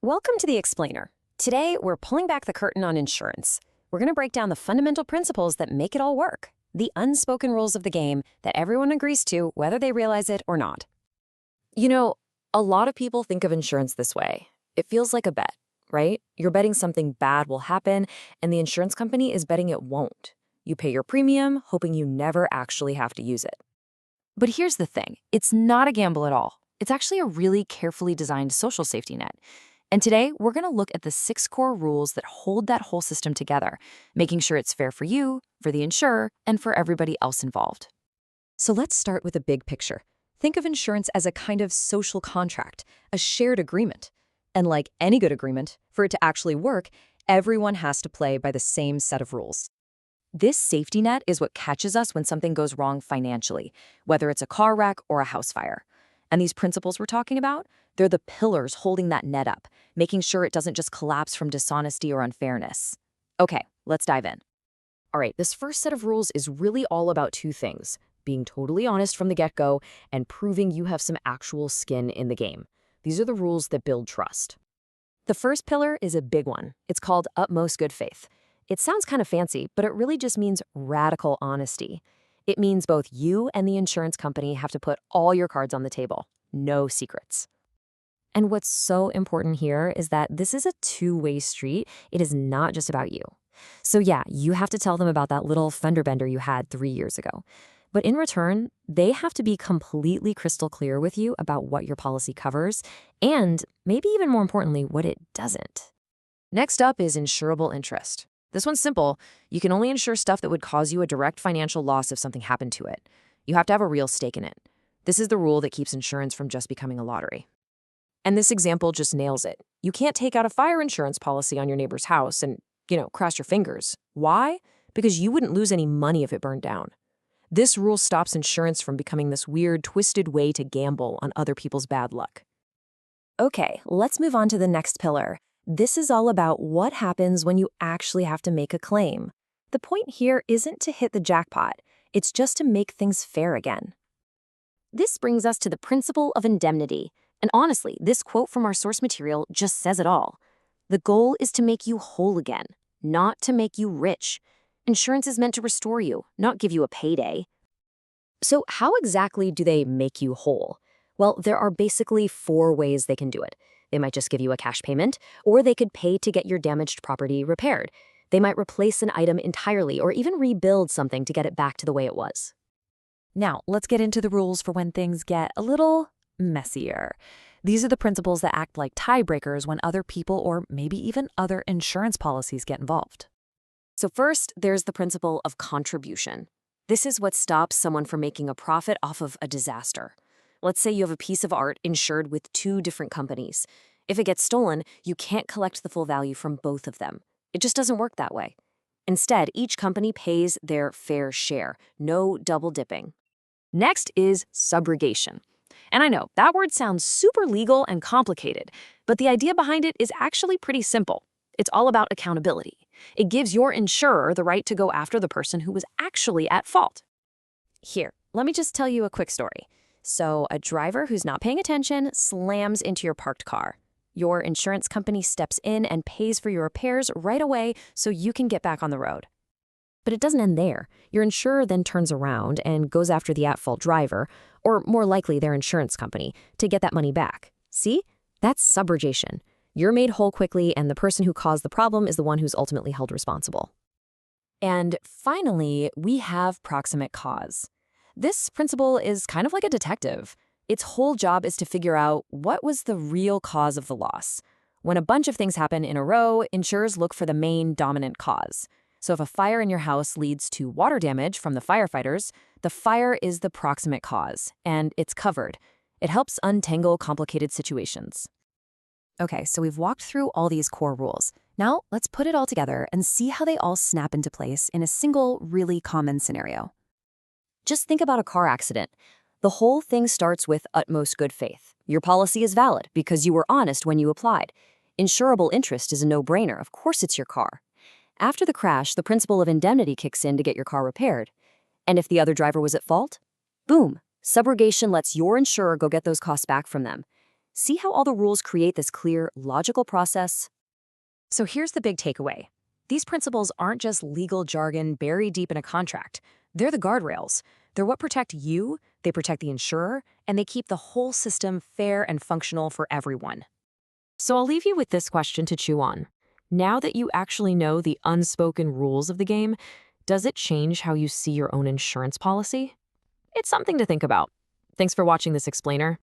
Welcome to The Explainer. Today, we're pulling back the curtain on insurance. We're going to break down the fundamental principles that make it all work, the unspoken rules of the game that everyone agrees to, whether they realize it or not. You know, a lot of people think of insurance this way. It feels like a bet, right? You're betting something bad will happen, and the insurance company is betting it won't. You pay your premium, hoping you never actually have to use it. But here's the thing. It's not a gamble at all. It's actually a really carefully designed social safety net. And today, we're going to look at the 6 core rules that hold that whole system together, making sure it's fair for you, for the insurer, and for everybody else involved. So let's start with a big picture. Think of insurance as a kind of social contract, a shared agreement. And like any good agreement, for it to actually work, everyone has to play by the same set of rules. This safety net is what catches us when something goes wrong financially, whether it's a car wreck or a house fire. And these principles we're talking about, they're the pillars holding that net up, making sure it doesn't just collapse from dishonesty or unfairness. Okay, let's dive in. All right, this first set of rules is really all about 2 things: being totally honest from the get-go and proving you have some actual skin in the game. These are the rules that build trust. The first pillar is a big one. It's called utmost good faith. It sounds kind of fancy, but it really just means radical honesty. It means both you and the insurance company have to put all your cards on the table. No secrets. And what's so important here is that this is a two-way street. It is not just about you. So yeah, you have to tell them about that little fender bender you had 3 years ago. But in return, they have to be completely crystal clear with you about what your policy covers, and maybe even more importantly, what it doesn't. Next up is insurable interest. This one's simple. You can only insure stuff that would cause you a direct financial loss if something happened to it. You have to have a real stake in it. This is the rule that keeps insurance from just becoming a lottery. And this example just nails it. You can't take out a fire insurance policy on your neighbor's house and, cross your fingers. Why? Because you wouldn't lose any money if it burned down. This rule stops insurance from becoming this weird, twisted way to gamble on other people's bad luck. Okay, let's move on to the next pillar. This is all about what happens when you actually have to make a claim. The point here isn't to hit the jackpot. It's just to make things fair again. This brings us to the principle of indemnity. And honestly, this quote from our source material just says it all. The goal is to make you whole again, not to make you rich. Insurance is meant to restore you, not give you a payday. So how exactly do they make you whole? Well, there are basically 4 ways they can do it. They might just give you a cash payment, or they could pay to get your damaged property repaired. They might replace an item entirely or even rebuild something to get it back to the way it was. Now, let's get into the rules for when things get a little messier. These are the principles that act like tiebreakers when other people or maybe even other insurance policies get involved. So first, there's the principle of contribution. This is what stops someone from making a profit off of a disaster. Let's say you have a piece of art insured with 2 different companies. If it gets stolen, you can't collect the full value from both of them. It just doesn't work that way. Instead, each company pays their fair share. No double dipping. Next is subrogation. And I know, that word sounds super legal and complicated, but the idea behind it is actually pretty simple. It's all about accountability. It gives your insurer the right to go after the person who was actually at fault. Here, let me just tell you a quick story. So a driver who's not paying attention slams into your parked car. Your insurance company steps in and pays for your repairs right away so you can get back on the road. But it doesn't end there. Your insurer then turns around and goes after the at-fault driver, or more likely their insurance company, to get that money back. See? That's subrogation. You're made whole quickly, and the person who caused the problem is the one who's ultimately held responsible. And finally, we have proximate cause. This principle is kind of like a detective. Its whole job is to figure out what was the real cause of the loss. When a bunch of things happen in a row, insurers look for the main dominant cause. So if a fire in your house leads to water damage from the firefighters, the fire is the proximate cause, and it's covered. It helps untangle complicated situations. Okay, so we've walked through all these core rules. Now let's put it all together and see how they all snap into place in a single, really common scenario. Just think about a car accident. The whole thing starts with utmost good faith. Your policy is valid because you were honest when you applied. Insurable interest is a no-brainer. Of course it's your car. After the crash, the principle of indemnity kicks in to get your car repaired. And if the other driver was at fault? Boom! Subrogation lets your insurer go get those costs back from them. See how all the rules create this clear, logical process? So here's the big takeaway. These principles aren't just legal jargon buried deep in a contract. They're the guardrails. They're what protect you, they protect the insurer, and they keep the whole system fair and functional for everyone. So I'll leave you with this question to chew on. Now that you actually know the unspoken rules of the game, does it change how you see your own insurance policy? It's something to think about. Thanks for watching this explainer.